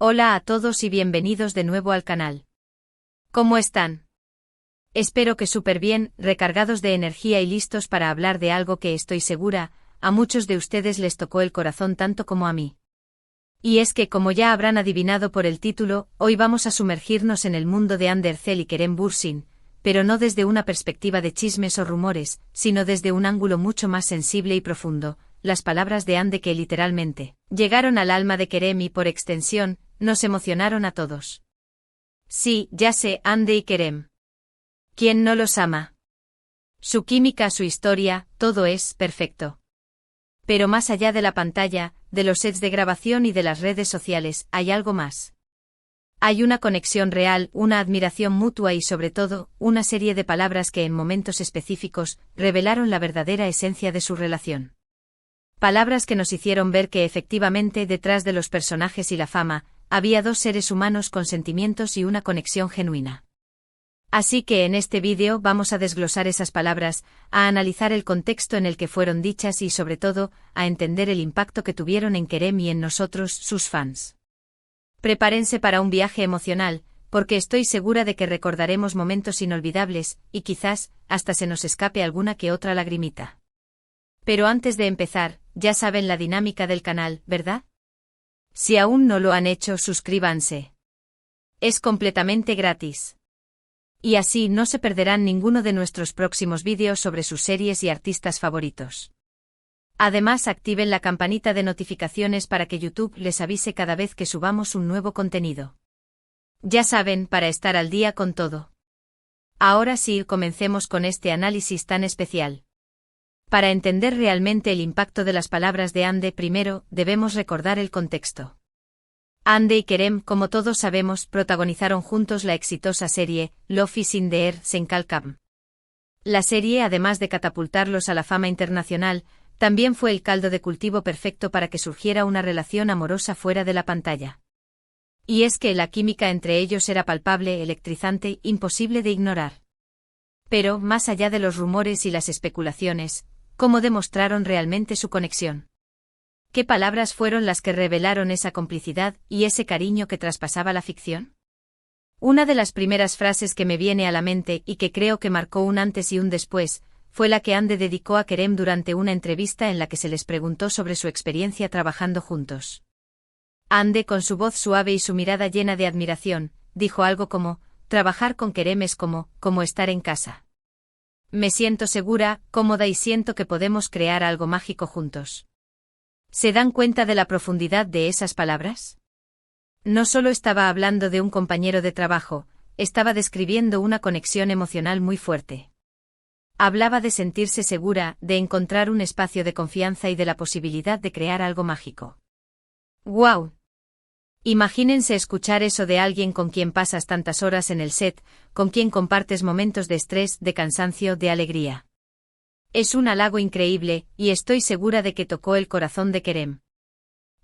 Hola a todos y bienvenidos de nuevo al canal. ¿Cómo están? Espero que súper bien, recargados de energía y listos para hablar de algo que estoy segura, a muchos de ustedes les tocó el corazón tanto como a mí. Y es que, como ya habrán adivinado por el título, hoy vamos a sumergirnos en el mundo de Hande Erçel y Kerem Bürsin, pero no desde una perspectiva de chismes o rumores, sino desde un ángulo mucho más sensible y profundo, las palabras de Hande que literalmente llegaron al alma de Kerem y por extensión, nos emocionaron a todos. Sí, ya sé, Hande y Kerem. ¿Quién no los ama? Su química, su historia, todo es perfecto. Pero más allá de la pantalla, de los sets de grabación y de las redes sociales, hay algo más. Hay una conexión real, una admiración mutua y sobre todo, una serie de palabras que en momentos específicos, revelaron la verdadera esencia de su relación. Palabras que nos hicieron ver que efectivamente detrás de los personajes y la fama, había dos seres humanos con sentimientos y una conexión genuina. Así que en este vídeo vamos a desglosar esas palabras, a analizar el contexto en el que fueron dichas y sobre todo, a entender el impacto que tuvieron en Kerem y en nosotros, sus fans. Prepárense para un viaje emocional, porque estoy segura de que recordaremos momentos inolvidables, y quizás, hasta se nos escape alguna que otra lagrimita. Pero antes de empezar, ya saben la dinámica del canal, ¿verdad? Si aún no lo han hecho, suscríbanse. Es completamente gratis. Y así no se perderán ninguno de nuestros próximos vídeos sobre sus series y artistas favoritos. Además, activen la campanita de notificaciones para que YouTube les avise cada vez que subamos un nuevo contenido. Ya saben, para estar al día con todo. Ahora sí, comencemos con este análisis tan especial. Para entender realmente el impacto de las palabras de Hande, primero, debemos recordar el contexto. Hande y Kerem, como todos sabemos, protagonizaron juntos la exitosa serie Love is in the air, Senkalkam. La serie, además de catapultarlos a la fama internacional, también fue el caldo de cultivo perfecto para que surgiera una relación amorosa fuera de la pantalla. Y es que la química entre ellos era palpable, electrizante, imposible de ignorar. Pero, más allá de los rumores y las especulaciones, ¿cómo demostraron realmente su conexión? ¿Qué palabras fueron las que revelaron esa complicidad y ese cariño que traspasaba la ficción? Una de las primeras frases que me viene a la mente y que creo que marcó un antes y un después, fue la que Hande dedicó a Kerem durante una entrevista en la que se les preguntó sobre su experiencia trabajando juntos. Hande, con su voz suave y su mirada llena de admiración, dijo algo como: trabajar con Kerem es como estar en casa. Me siento segura, cómoda y siento que podemos crear algo mágico juntos. ¿Se dan cuenta de la profundidad de esas palabras? No solo estaba hablando de un compañero de trabajo, estaba describiendo una conexión emocional muy fuerte. Hablaba de sentirse segura, de encontrar un espacio de confianza y de la posibilidad de crear algo mágico. ¡Guau! Imagínense escuchar eso de alguien con quien pasas tantas horas en el set, con quien compartes momentos de estrés, de cansancio, de alegría. Es un halago increíble, y estoy segura de que tocó el corazón de Kerem.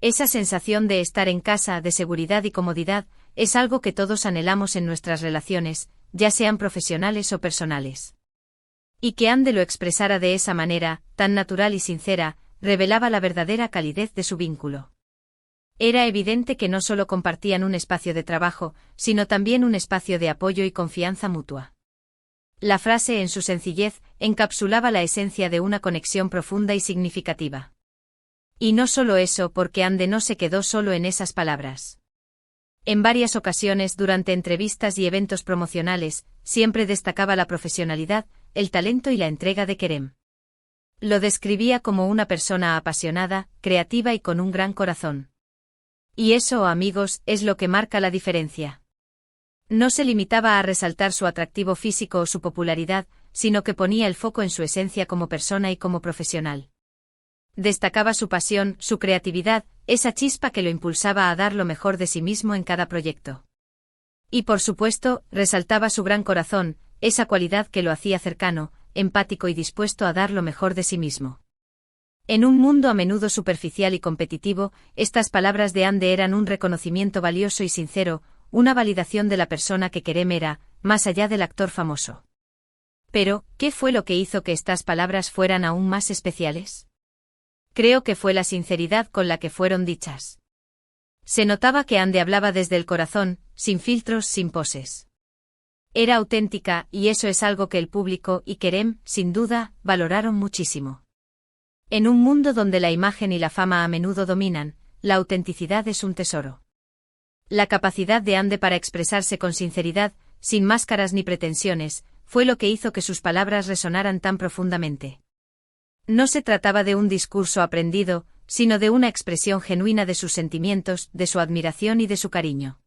Esa sensación de estar en casa, de seguridad y comodidad, es algo que todos anhelamos en nuestras relaciones, ya sean profesionales o personales. Y que Hande lo expresara de esa manera, tan natural y sincera, revelaba la verdadera calidez de su vínculo. Era evidente que no solo compartían un espacio de trabajo, sino también un espacio de apoyo y confianza mutua. La frase, en su sencillez, encapsulaba la esencia de una conexión profunda y significativa. Y no solo eso, porque Hande no se quedó solo en esas palabras. En varias ocasiones, durante entrevistas y eventos promocionales, siempre destacaba la profesionalidad, el talento y la entrega de Kerem. Lo describía como una persona apasionada, creativa y con un gran corazón. Y eso, amigos, es lo que marca la diferencia. No se limitaba a resaltar su atractivo físico o su popularidad, sino que ponía el foco en su esencia como persona y como profesional. Destacaba su pasión, su creatividad, esa chispa que lo impulsaba a dar lo mejor de sí mismo en cada proyecto. Y por supuesto, resaltaba su gran corazón, esa cualidad que lo hacía cercano, empático y dispuesto a dar lo mejor de sí mismo. En un mundo a menudo superficial y competitivo, estas palabras de Hande eran un reconocimiento valioso y sincero, una validación de la persona que Kerem era, más allá del actor famoso. Pero, ¿qué fue lo que hizo que estas palabras fueran aún más especiales? Creo que fue la sinceridad con la que fueron dichas. Se notaba que Ande hablaba desde el corazón, sin filtros, sin poses. Era auténtica, y eso es algo que el público y Kerem, sin duda, valoraron muchísimo. En un mundo donde la imagen y la fama a menudo dominan, la autenticidad es un tesoro. La capacidad de Ande para expresarse con sinceridad, sin máscaras ni pretensiones, fue lo que hizo que sus palabras resonaran tan profundamente. No se trataba de un discurso aprendido, sino de una expresión genuina de sus sentimientos, de su admiración y de su cariño.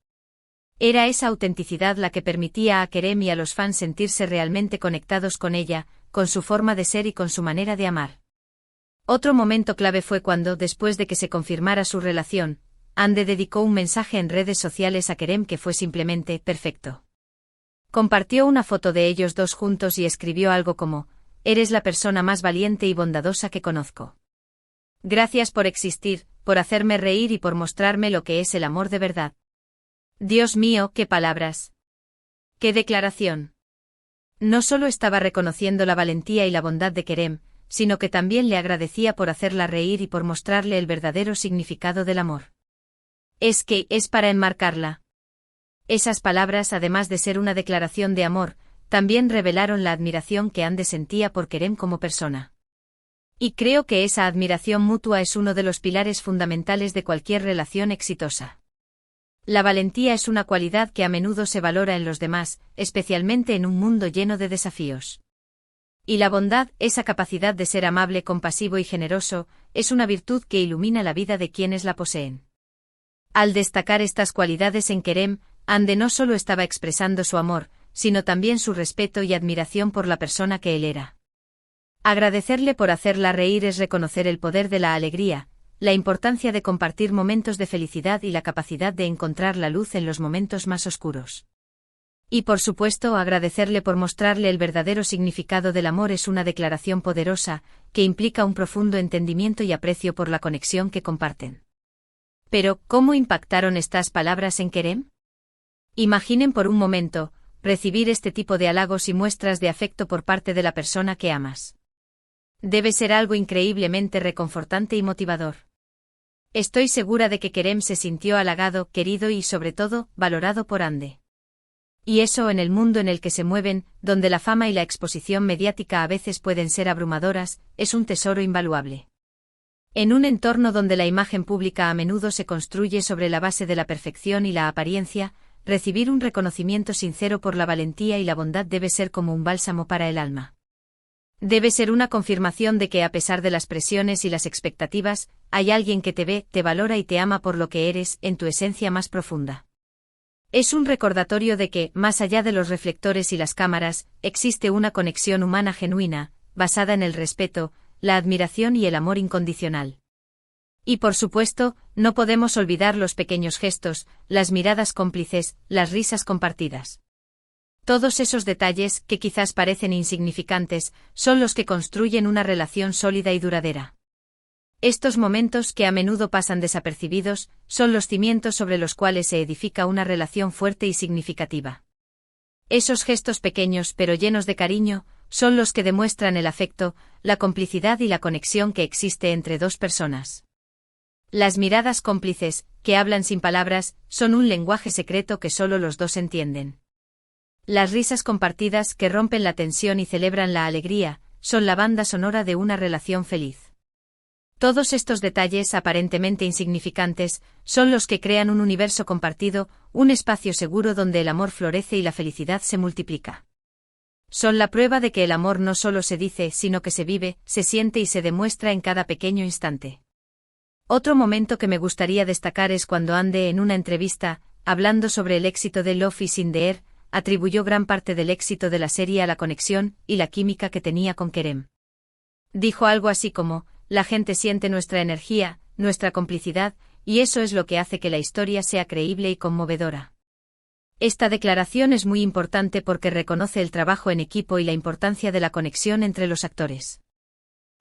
Era esa autenticidad la que permitía a Kerem y a los fans sentirse realmente conectados con ella, con su forma de ser y con su manera de amar. Otro momento clave fue cuando, después de que se confirmara su relación, Ande dedicó un mensaje en redes sociales a Kerem que fue simplemente perfecto. Compartió una foto de ellos dos juntos y escribió algo como: «Eres la persona más valiente y bondadosa que conozco. Gracias por existir, por hacerme reír y por mostrarme lo que es el amor de verdad». Dios mío, qué palabras. ¡Qué declaración! No solo estaba reconociendo la valentía y la bondad de Kerem, sino que también le agradecía por hacerla reír y por mostrarle el verdadero significado del amor. Es que es para enmarcarla. Esas palabras, además de ser una declaración de amor, también revelaron la admiración que Ande sentía por Kerem como persona. Y creo que esa admiración mutua es uno de los pilares fundamentales de cualquier relación exitosa. La valentía es una cualidad que a menudo se valora en los demás, especialmente en un mundo lleno de desafíos. Y la bondad, esa capacidad de ser amable, compasivo y generoso, es una virtud que ilumina la vida de quienes la poseen. Al destacar estas cualidades en Kerem, Ande no solo estaba expresando su amor, sino también su respeto y admiración por la persona que él era. Agradecerle por hacerla reír es reconocer el poder de la alegría, la importancia de compartir momentos de felicidad y la capacidad de encontrar la luz en los momentos más oscuros. Y por supuesto, agradecerle por mostrarle el verdadero significado del amor es una declaración poderosa, que implica un profundo entendimiento y aprecio por la conexión que comparten. Pero, ¿cómo impactaron estas palabras en Kerem? Imaginen por un momento, recibir este tipo de halagos y muestras de afecto por parte de la persona que amas. Debe ser algo increíblemente reconfortante y motivador. Estoy segura de que Kerem se sintió halagado, querido y sobre todo, valorado por Ande. Y eso en el mundo en el que se mueven, donde la fama y la exposición mediática a veces pueden ser abrumadoras, es un tesoro invaluable. En un entorno donde la imagen pública a menudo se construye sobre la base de la perfección y la apariencia, recibir un reconocimiento sincero por la valentía y la bondad debe ser como un bálsamo para el alma. Debe ser una confirmación de que a pesar de las presiones y las expectativas, hay alguien que te ve, te valora y te ama por lo que eres, en tu esencia más profunda. Es un recordatorio de que, más allá de los reflectores y las cámaras, existe una conexión humana genuina, basada en el respeto, la admiración y el amor incondicional. Y por supuesto, no podemos olvidar los pequeños gestos, las miradas cómplices, las risas compartidas. Todos esos detalles, que quizás parecen insignificantes, son los que construyen una relación sólida y duradera. Estos momentos, que a menudo pasan desapercibidos, son los cimientos sobre los cuales se edifica una relación fuerte y significativa. Esos gestos pequeños pero llenos de cariño, son los que demuestran el afecto, la complicidad y la conexión que existe entre dos personas. Las miradas cómplices, que hablan sin palabras, son un lenguaje secreto que solo los dos entienden. Las risas compartidas, que rompen la tensión y celebran la alegría, son la banda sonora de una relación feliz. Todos estos detalles aparentemente insignificantes, son los que crean un universo compartido, un espacio seguro donde el amor florece y la felicidad se multiplica. Son la prueba de que el amor no solo se dice, sino que se vive, se siente y se demuestra en cada pequeño instante. Otro momento que me gustaría destacar es cuando Ande, en una entrevista, hablando sobre el éxito de Love is in the Air, atribuyó gran parte del éxito de la serie a la conexión y la química que tenía con Kerem. Dijo algo así como: la gente siente nuestra energía, nuestra complicidad, y eso es lo que hace que la historia sea creíble y conmovedora. Esta declaración es muy importante porque reconoce el trabajo en equipo y la importancia de la conexión entre los actores.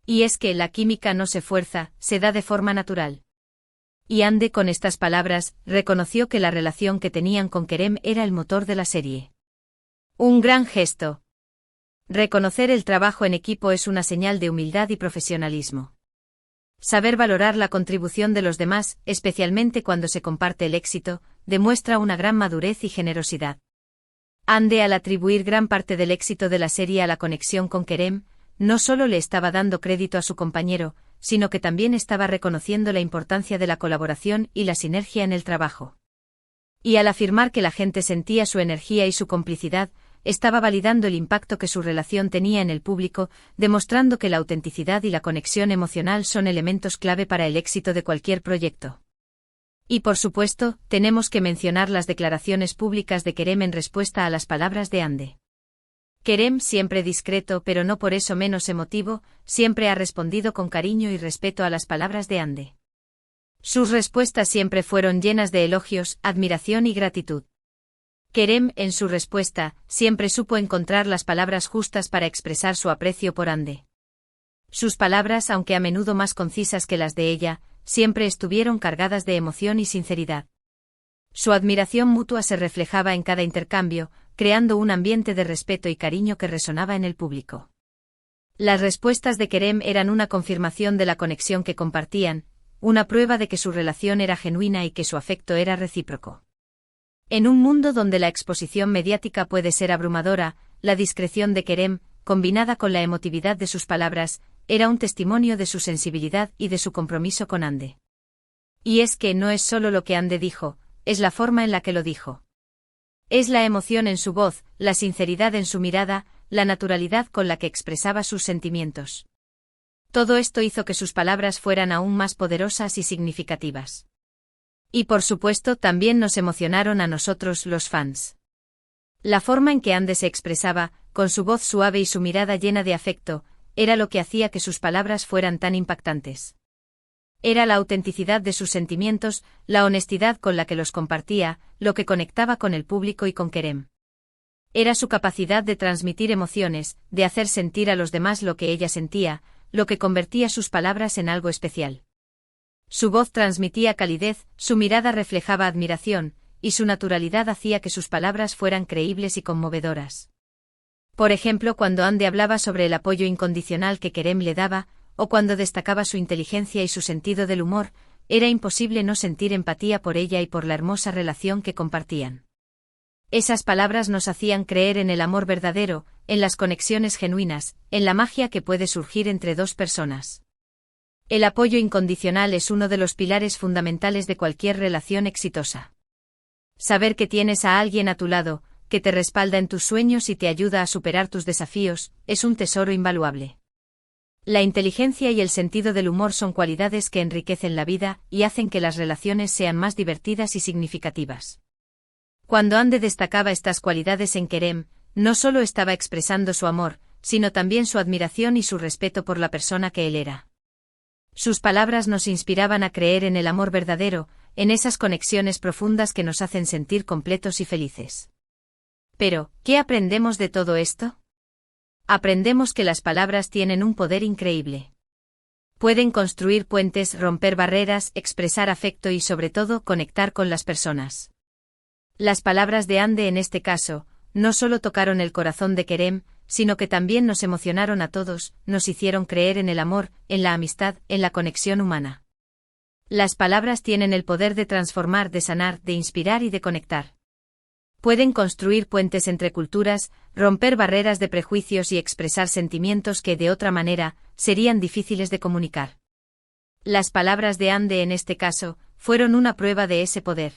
Y es que la química no se fuerza, se da de forma natural. Y Ande, con estas palabras, reconoció que la relación que tenían con Kerem era el motor de la serie. Un gran gesto. Reconocer el trabajo en equipo es una señal de humildad y profesionalismo. Saber valorar la contribución de los demás, especialmente cuando se comparte el éxito, demuestra una gran madurez y generosidad. Ande, al atribuir gran parte del éxito de la serie a la conexión con Kerem, no solo le estaba dando crédito a su compañero, sino que también estaba reconociendo la importancia de la colaboración y la sinergia en el trabajo. Y al afirmar que la gente sentía su energía y su complicidad, estaba validando el impacto que su relación tenía en el público, demostrando que la autenticidad y la conexión emocional son elementos clave para el éxito de cualquier proyecto. Y por supuesto, tenemos que mencionar las declaraciones públicas de Kerem en respuesta a las palabras de Hande. Kerem, siempre discreto pero no por eso menos emotivo, siempre ha respondido con cariño y respeto a las palabras de Hande. Sus respuestas siempre fueron llenas de elogios, admiración y gratitud. Kerem, en su respuesta, siempre supo encontrar las palabras justas para expresar su aprecio por Hande. Sus palabras, aunque a menudo más concisas que las de ella, siempre estuvieron cargadas de emoción y sinceridad. Su admiración mutua se reflejaba en cada intercambio, creando un ambiente de respeto y cariño que resonaba en el público. Las respuestas de Kerem eran una confirmación de la conexión que compartían, una prueba de que su relación era genuina y que su afecto era recíproco. En un mundo donde la exposición mediática puede ser abrumadora, la discreción de Kerem, combinada con la emotividad de sus palabras, era un testimonio de su sensibilidad y de su compromiso con Hande. Y es que no es solo lo que Hande dijo, es la forma en la que lo dijo. Es la emoción en su voz, la sinceridad en su mirada, la naturalidad con la que expresaba sus sentimientos. Todo esto hizo que sus palabras fueran aún más poderosas y significativas. Y por supuesto también nos emocionaron a nosotros los fans. La forma en que Hande se expresaba, con su voz suave y su mirada llena de afecto, era lo que hacía que sus palabras fueran tan impactantes. Era la autenticidad de sus sentimientos, la honestidad con la que los compartía, lo que conectaba con el público y con Kerem. Era su capacidad de transmitir emociones, de hacer sentir a los demás lo que ella sentía, lo que convertía sus palabras en algo especial. Su voz transmitía calidez, su mirada reflejaba admiración, y su naturalidad hacía que sus palabras fueran creíbles y conmovedoras. Por ejemplo, cuando Hande hablaba sobre el apoyo incondicional que Kerem le daba, o cuando destacaba su inteligencia y su sentido del humor, era imposible no sentir empatía por ella y por la hermosa relación que compartían. Esas palabras nos hacían creer en el amor verdadero, en las conexiones genuinas, en la magia que puede surgir entre dos personas. El apoyo incondicional es uno de los pilares fundamentales de cualquier relación exitosa. Saber que tienes a alguien a tu lado, que te respalda en tus sueños y te ayuda a superar tus desafíos, es un tesoro invaluable. La inteligencia y el sentido del humor son cualidades que enriquecen la vida y hacen que las relaciones sean más divertidas y significativas. Cuando Hande destacaba estas cualidades en Kerem, no solo estaba expresando su amor, sino también su admiración y su respeto por la persona que él era. Sus palabras nos inspiraban a creer en el amor verdadero, en esas conexiones profundas que nos hacen sentir completos y felices. Pero, ¿qué aprendemos de todo esto? Aprendemos que las palabras tienen un poder increíble. Pueden construir puentes, romper barreras, expresar afecto y sobre todo conectar con las personas. Las palabras de Hande en este caso, no solo tocaron el corazón de Kerem, sino que también nos emocionaron a todos, nos hicieron creer en el amor, en la amistad, en la conexión humana. Las palabras tienen el poder de transformar, de sanar, de inspirar y de conectar. Pueden construir puentes entre culturas, romper barreras de prejuicios y expresar sentimientos que de otra manera serían difíciles de comunicar. Las palabras de Hande en este caso fueron una prueba de ese poder.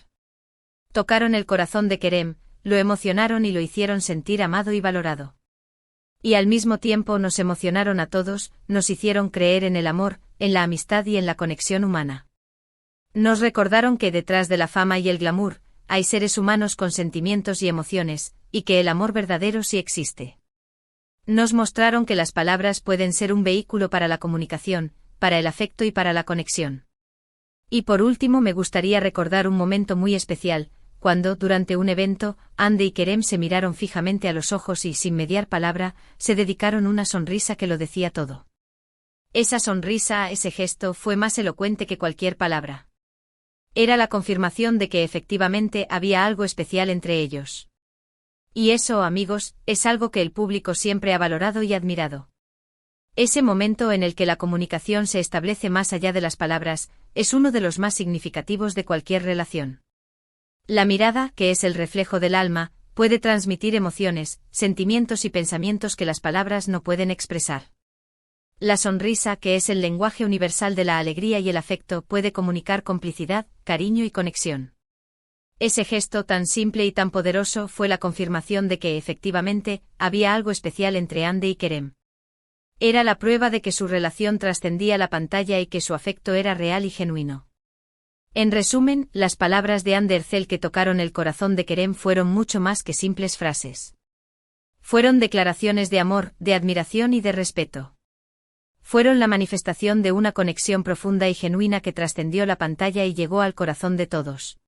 Tocaron el corazón de Kerem, lo emocionaron y lo hicieron sentir amado y valorado. Y al mismo tiempo nos emocionaron a todos, nos hicieron creer en el amor, en la amistad y en la conexión humana. Nos recordaron que detrás de la fama y el glamour, hay seres humanos con sentimientos y emociones, y que el amor verdadero sí existe. Nos mostraron que las palabras pueden ser un vehículo para la comunicación, para el afecto y para la conexión. Y por último me gustaría recordar un momento muy especial, cuando, durante un evento, Hande y Kerem se miraron fijamente a los ojos y, sin mediar palabra, se dedicaron una sonrisa que lo decía todo. Esa sonrisa, ese gesto, fue más elocuente que cualquier palabra. Era la confirmación de que efectivamente había algo especial entre ellos. Y eso, amigos, es algo que el público siempre ha valorado y admirado. Ese momento en el que la comunicación se establece más allá de las palabras, es uno de los más significativos de cualquier relación. La mirada, que es el reflejo del alma, puede transmitir emociones, sentimientos y pensamientos que las palabras no pueden expresar. La sonrisa, que es el lenguaje universal de la alegría y el afecto, puede comunicar complicidad, cariño y conexión. Ese gesto tan simple y tan poderoso fue la confirmación de que efectivamente había algo especial entre Ande y Kerem. Era la prueba de que su relación trascendía la pantalla y que su afecto era real y genuino. En resumen, las palabras de Ande Erçel que tocaron el corazón de Kerem fueron mucho más que simples frases. Fueron declaraciones de amor, de admiración y de respeto. Fueron la manifestación de una conexión profunda y genuina que trascendió la pantalla y llegó al corazón de todos.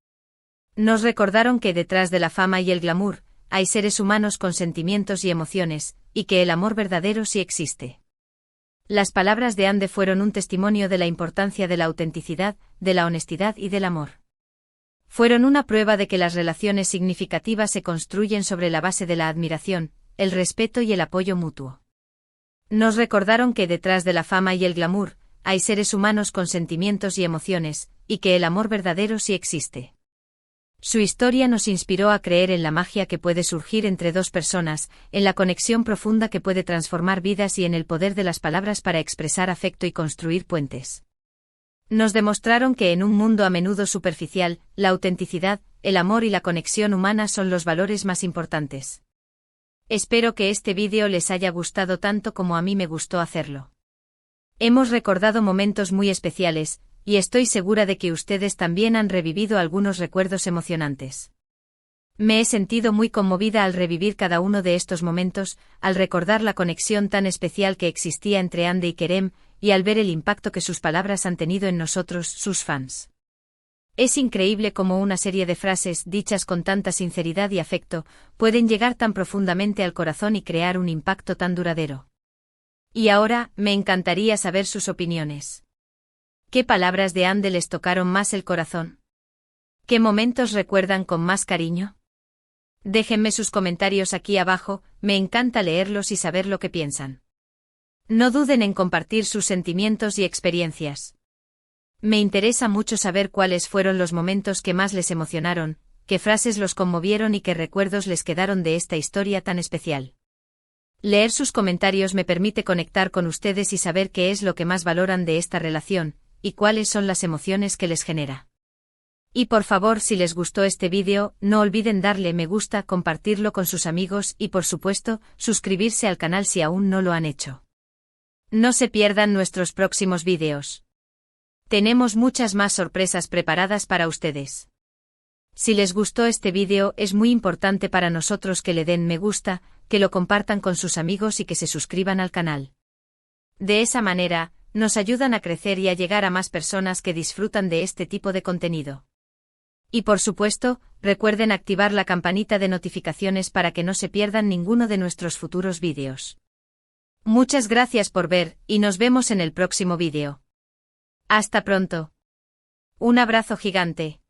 Nos recordaron que detrás de la fama y el glamour, hay seres humanos con sentimientos y emociones, y que el amor verdadero sí existe. Las palabras de Ande fueron un testimonio de la importancia de la autenticidad, de la honestidad y del amor. Fueron una prueba de que las relaciones significativas se construyen sobre la base de la admiración, el respeto y el apoyo mutuo. Nos recordaron que detrás de la fama y el glamour, hay seres humanos con sentimientos y emociones, y que el amor verdadero sí existe. Su historia nos inspiró a creer en la magia que puede surgir entre dos personas, en la conexión profunda que puede transformar vidas y en el poder de las palabras para expresar afecto y construir puentes. Nos demostraron que en un mundo a menudo superficial, la autenticidad, el amor y la conexión humana son los valores más importantes. Espero que este vídeo les haya gustado tanto como a mí me gustó hacerlo. Hemos recordado momentos muy especiales, y estoy segura de que ustedes también han revivido algunos recuerdos emocionantes. Me he sentido muy conmovida al revivir cada uno de estos momentos, al recordar la conexión tan especial que existía entre Ande y Kerem, y al ver el impacto que sus palabras han tenido en nosotros, sus fans. Es increíble cómo una serie de frases dichas con tanta sinceridad y afecto pueden llegar tan profundamente al corazón y crear un impacto tan duradero. Y ahora, me encantaría saber sus opiniones. ¿Qué palabras de Ande les tocaron más el corazón? ¿Qué momentos recuerdan con más cariño? Déjenme sus comentarios aquí abajo, me encanta leerlos y saber lo que piensan. No duden en compartir sus sentimientos y experiencias. Me interesa mucho saber cuáles fueron los momentos que más les emocionaron, qué frases los conmovieron y qué recuerdos les quedaron de esta historia tan especial. Leer sus comentarios me permite conectar con ustedes y saber qué es lo que más valoran de esta relación, y cuáles son las emociones que les genera. Y por favor, si les gustó este vídeo, no olviden darle me gusta, compartirlo con sus amigos y por supuesto, suscribirse al canal si aún no lo han hecho. No se pierdan nuestros próximos vídeos. Tenemos muchas más sorpresas preparadas para ustedes. Si les gustó este vídeo, es muy importante para nosotros que le den me gusta, que lo compartan con sus amigos y que se suscriban al canal. De esa manera, nos ayudan a crecer y a llegar a más personas que disfrutan de este tipo de contenido. Y por supuesto, recuerden activar la campanita de notificaciones para que no se pierdan ninguno de nuestros futuros vídeos. Muchas gracias por ver, y nos vemos en el próximo vídeo. Hasta pronto. Un abrazo gigante.